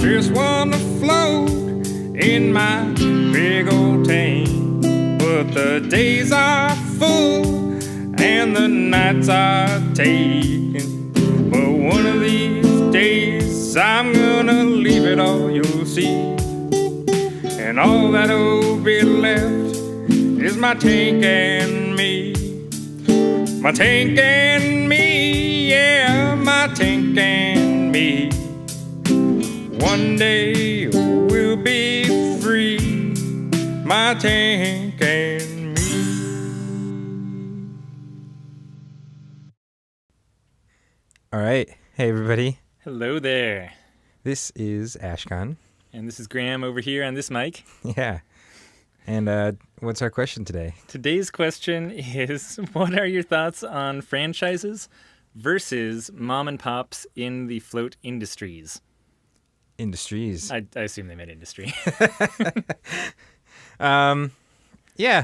Just wanna float in my big old tank. But the days are full and the nights are taken. But one of these days I'm gonna leave it all, you'll see. And all that'll be left is my tank and me. My tank and me, yeah, my tank and me. One day we'll be free, my tank and me. All right. Hey, everybody. Hello there. This is Ashkahn. And this is Graham over here on this mic. Yeah. And what's our question today? Today's question is, what are your thoughts on franchises versus mom and pops in the float industries? Industries. I assume they meant industry. Yeah,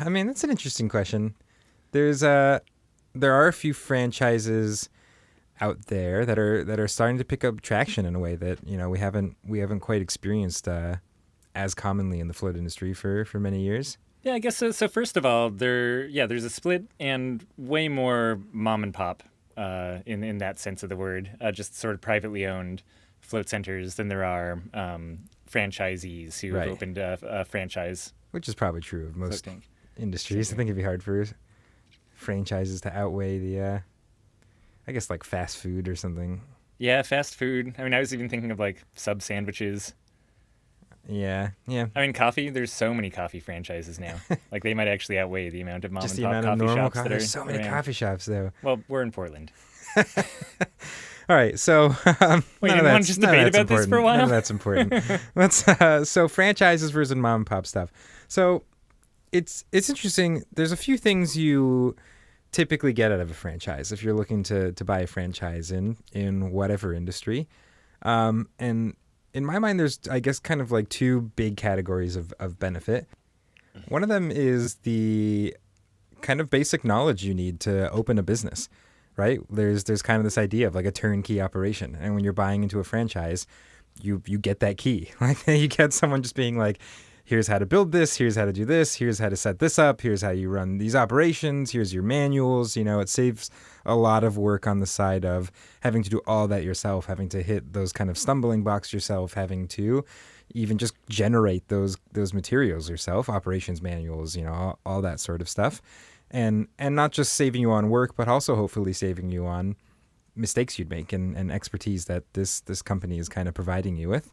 I mean, that's an interesting question. There are a few franchises out there that are starting to pick up traction in a way that, you know, we haven't quite experienced as commonly in the float industry for many years. Yeah, I guess so. So first of all, there's a split and way more mom and pop in that sense of the word, just sort of privately owned float centers than there are franchisees who have opened a franchise. Which is probably true of most industries. Center. I think it'd be hard for franchises to outweigh the, I guess, like fast food or something. Yeah, fast food. I mean, I was even thinking of like sub sandwiches. Yeah. I mean, coffee. There's so many coffee franchises now. Like they might actually outweigh the amount of mom Just and the pop amount coffee of normal shops that are There's so many around. coffee shops, though. Well, we're in Portland. All right, so Wait, you want to just debate about this for a while? None of that's important. So franchises versus mom and pop stuff. So it's interesting. There's a few things you typically get out of a franchise if you're looking to buy a franchise in whatever industry. And in my mind, there's, I guess, kind of like two big categories of benefit. One of them is the kind of basic knowledge you need to open a business, right? There's kind of this idea of like a turnkey operation. And when you're buying into a franchise, you get that key. Like you get someone just being like, here's how to build this, here's how to do this, here's how to set this up, here's how you run these operations, here's your manuals. You know, it saves a lot of work on the side of having to do all that yourself, having to hit those kind of stumbling blocks yourself, having to even just generate those materials yourself, operations manuals, you know, all that sort of stuff. And not just saving you on work, but also hopefully saving you on mistakes you'd make and expertise that this company is kind of providing you with.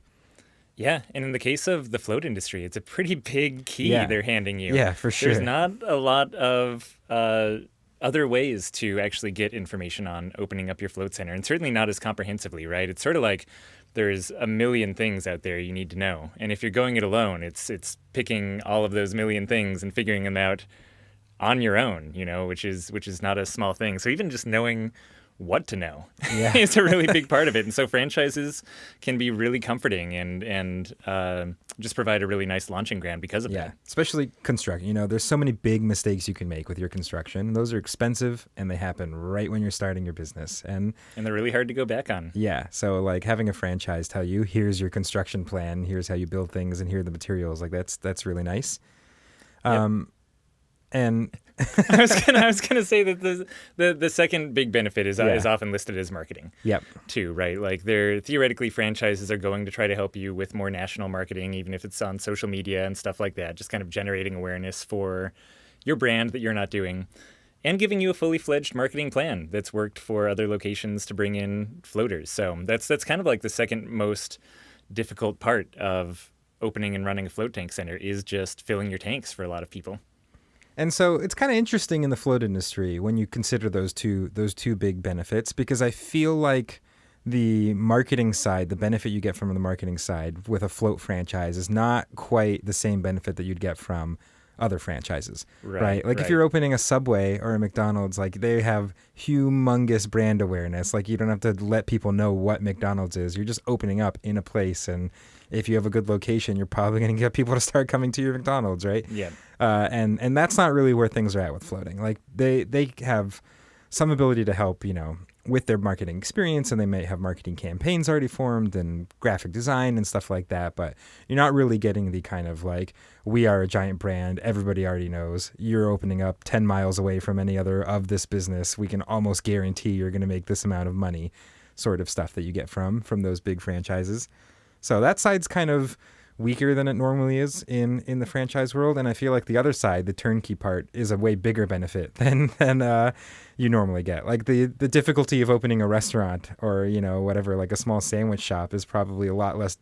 Yeah, and in the case of the float industry, it's a pretty big key they're handing you. Yeah, for sure. There's not a lot of other ways to actually get information on opening up your float center, and certainly not as comprehensively, right? It's sort of like there's a million things out there you need to know, and if you're going it alone, it's picking all of those million things and figuring them out on your own, you know, which is not a small thing. So even just knowing what to know is a really big part of it. And so franchises can be really comforting and just provide a really nice launching ground because of that. Especially construction. You know, there's so many big mistakes you can make with your construction. Those are expensive and they happen right when you're starting your business. And they're really hard to go back on. Yeah. So like having a franchise tell you, here's your construction plan, here's how you build things, and here are the materials. Like that's really nice. And I was gonna say that the second big benefit is often listed as marketing. Yep. Too, right? Like theoretically franchises are going to try to help you with more national marketing, even if it's on social media and stuff like that. Just kind of generating awareness for your brand that you're not doing, and giving you a fully fledged marketing plan that's worked for other locations to bring in floaters. So that's kind of like the second most difficult part of opening and running a float tank center is just filling your tanks for a lot of people. And so it's kind of interesting in the float industry when you consider those two big benefits, because I feel like the marketing side, the benefit you get from the marketing side with a float franchise is not quite the same benefit that you'd get from other franchises, right? Like if you're opening a Subway or a McDonald's, like they have humongous brand awareness. Like you don't have to let people know what McDonald's is. You're just opening up in a place, and if you have a good location, you're probably going to get people to start coming to your McDonald's, right? Yeah. And that's not really where things are at with floating. Like they have some ability to help, you know, with their marketing experience, and they may have marketing campaigns already formed and graphic design and stuff like that, but you're not really getting the kind of like, we are a giant brand, everybody already knows, you're opening up 10 miles away from any other of this business, we can almost guarantee you're going to make this amount of money sort of stuff that you get from those big franchises. So that side's kind of weaker than it normally is in the franchise world, and I feel like the other side, the turnkey part, is a way bigger benefit than you normally get. Like the difficulty of opening a restaurant or whatever, like a small sandwich shop, is probably a lot less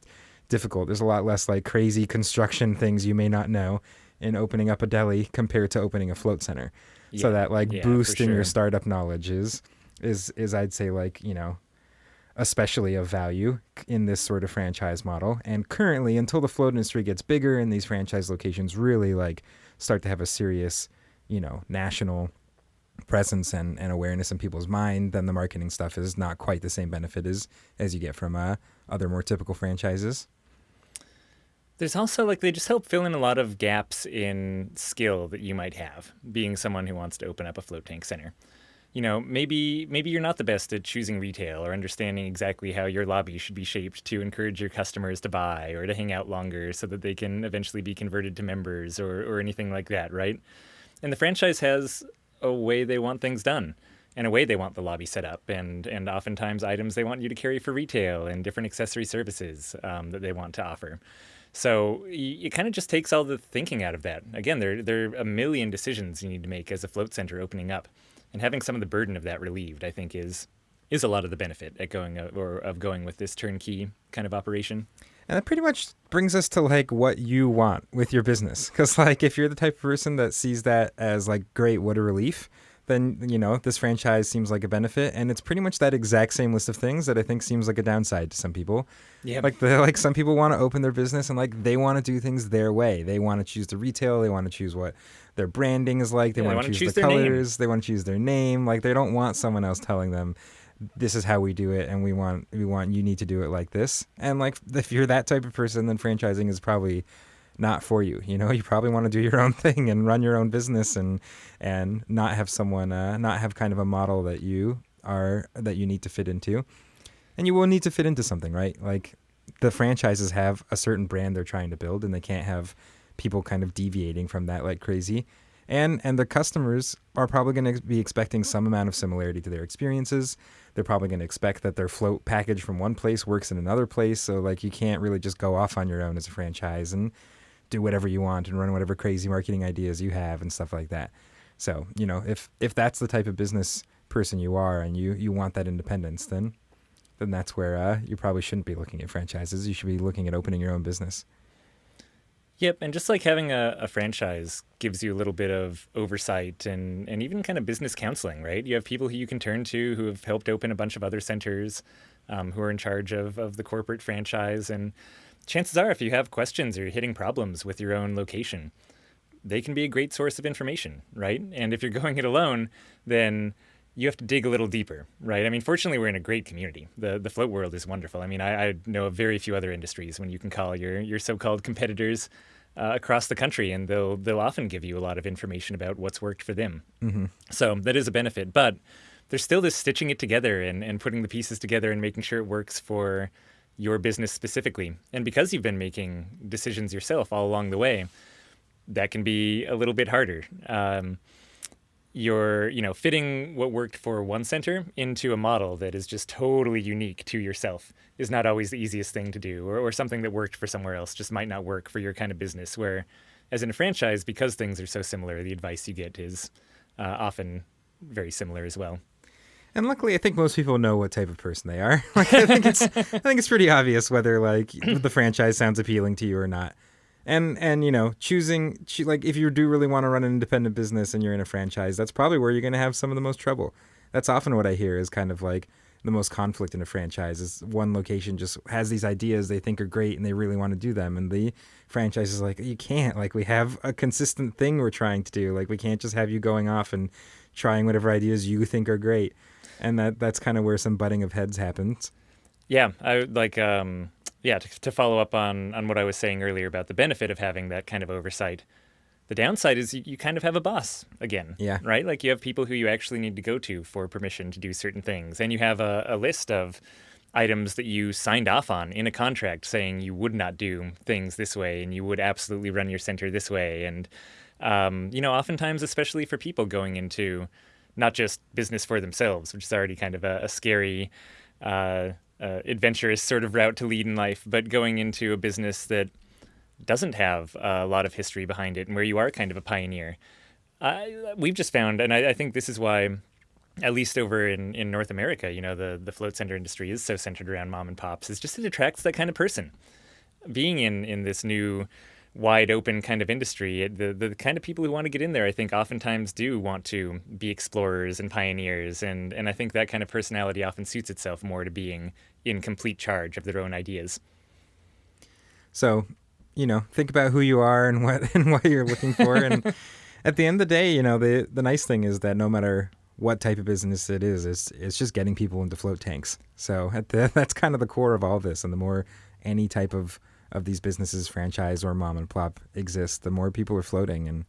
difficult. There's a lot less like crazy construction things you may not know in opening up a deli compared to opening a float center. Yeah. So that like boost in your startup knowledge is I'd say like especially of value in this sort of franchise model. And currently, until the float industry gets bigger and these franchise locations really like start to have a serious, national presence and awareness in people's mind, then the marketing stuff is not quite the same benefit as you get from other more typical franchises. There's also like, they just help fill in a lot of gaps in skill that you might have, being someone who wants to open up a float tank center. Maybe you're not the best at choosing retail or understanding exactly how your lobby should be shaped to encourage your customers to buy or to hang out longer so that they can eventually be converted to members or anything like that, right? And the franchise has a way they want things done and a way they want the lobby set up and oftentimes items they want you to carry for retail and different accessory services that they want to offer. So it kind of just takes all the thinking out of that. Again, there are a million decisions you need to make as a float center opening up. And having some of the burden of that relieved, I think, is a lot of the benefit at going with this turnkey kind of operation. And that pretty much brings us to like what you want with your business. Because like if you're the type of person that sees that as like, great, what a relief, then, this franchise seems like a benefit. And it's pretty much that exact same list of things that I think seems like a downside to some people. Yeah. Like some people want to open their business and like they want to do things their way. They want to choose the retail. They want to choose what their branding is like. They want to choose the colors. They want to choose their name. Like they don't want someone else telling them, this is how we do it, and we want you need to do it like this. And like if you're that type of person, then franchising is probably not for you. You probably want to do your own thing and run your own business and not have someone not have kind of a model that you need to fit into. And you will need to fit into something, right? Like the franchises have a certain brand they're trying to build, and they can't have people kind of deviating from that like crazy. And the customers are probably going to be expecting some amount of similarity to their experiences. They're probably going to expect that their float package from one place works in another place. So like you can't really just go off on your own as a franchise and do whatever you want and run whatever crazy marketing ideas you have and stuff like that. So, if that's the type of business person you are and you want that independence, then that's where you probably shouldn't be looking at franchises. You should be looking at opening your own business. Yep, and just like having a franchise gives you a little bit of oversight and even kind of business counseling, right? You have people who you can turn to who have helped open a bunch of other centers, who are in charge of the corporate franchise. And chances are, if you have questions or you're hitting problems with your own location, they can be a great source of information, right? And if you're going it alone, then you have to dig a little deeper, right? I mean, fortunately, we're in a great community. The float world is wonderful. I mean, I know of very few other industries when you can call your so-called competitors across the country, and they'll often give you a lot of information about what's worked for them. Mm-hmm. So that is a benefit. But there's still this stitching it together and putting the pieces together and making sure it works for your business specifically. And because you've been making decisions yourself all along the way, that can be a little bit harder. You're, fitting what worked for one center into a model that is just totally unique to yourself is not always the easiest thing to do, or something that worked for somewhere else just might not work for your kind of business, where as in a franchise, because things are so similar, the advice you get is often very similar as well. And luckily, I think most people know what type of person they are. Like, I think it's pretty obvious whether like the franchise sounds appealing to you or not. And choosing like if you do really want to run an independent business and you're in a franchise, that's probably where you're going to have some of the most trouble. That's often what I hear is kind of like the most conflict in a franchise is one location just has these ideas they think are great and they really want to do them, and the franchise is like, you can't, like we have a consistent thing we're trying to do, like we can't just have you going off and trying whatever ideas you think are great. And that's kind of where some butting of heads happens. Yeah, I would like to follow up on what I was saying earlier about the benefit of having that kind of oversight. The downside is you kind of have a boss again, Yeah. right? Like you have people who you actually need to go to for permission to do certain things. And you have a list of items that you signed off on in a contract saying you would not do things this way and you would absolutely run your center this way. And, oftentimes, especially for people going into not just business for themselves, which is already kind of a scary, adventurous sort of route to lead in life, but going into a business that doesn't have a lot of history behind it and where you are kind of a pioneer. We've just found, and I think this is why, at least over in North America, the float center industry is so centered around mom and pops, is just it attracts that kind of person. Being in this new wide open kind of industry, the kind of people who want to get in there, I think oftentimes do want to be explorers and pioneers. And I think that kind of personality often suits itself more to being in complete charge of their own ideas. So, think about who you are and what you're looking for. And at the end of the day, the nice thing is that no matter what type of business it is, it's just getting people into float tanks. So that's kind of the core of all this. And the more any type of these businesses, franchise or mom and pop, exist, the more people are floating.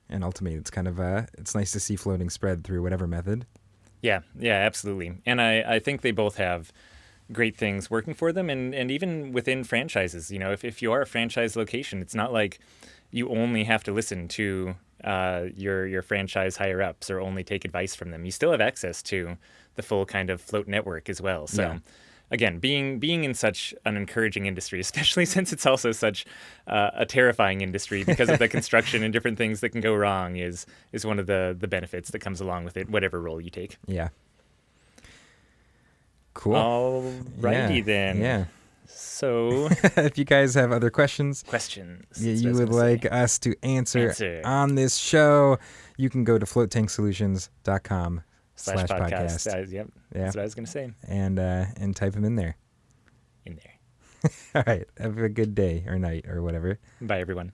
And ultimately, it's kind of it's nice to see floating spread through whatever method. Yeah, absolutely. And I think they both have great things working for them, and even within franchises, if you are a franchise location, it's not like you only have to listen to your franchise higher ups or only take advice from them. You still have access to the full kind of float network as well. So again, being in such an encouraging industry, especially since it's also such a terrifying industry because of the construction and different things that can go wrong, is one of the benefits that comes along with it, whatever role you take. Yeah. Cool. Alrighty then. Yeah. So, if you guys have other questions you would like us to answer on this show, you can go to floattanksolutions.com/podcast. Yep. That's what I was going to say. And type them in there. All right. Have a good day or night or whatever. Bye, everyone.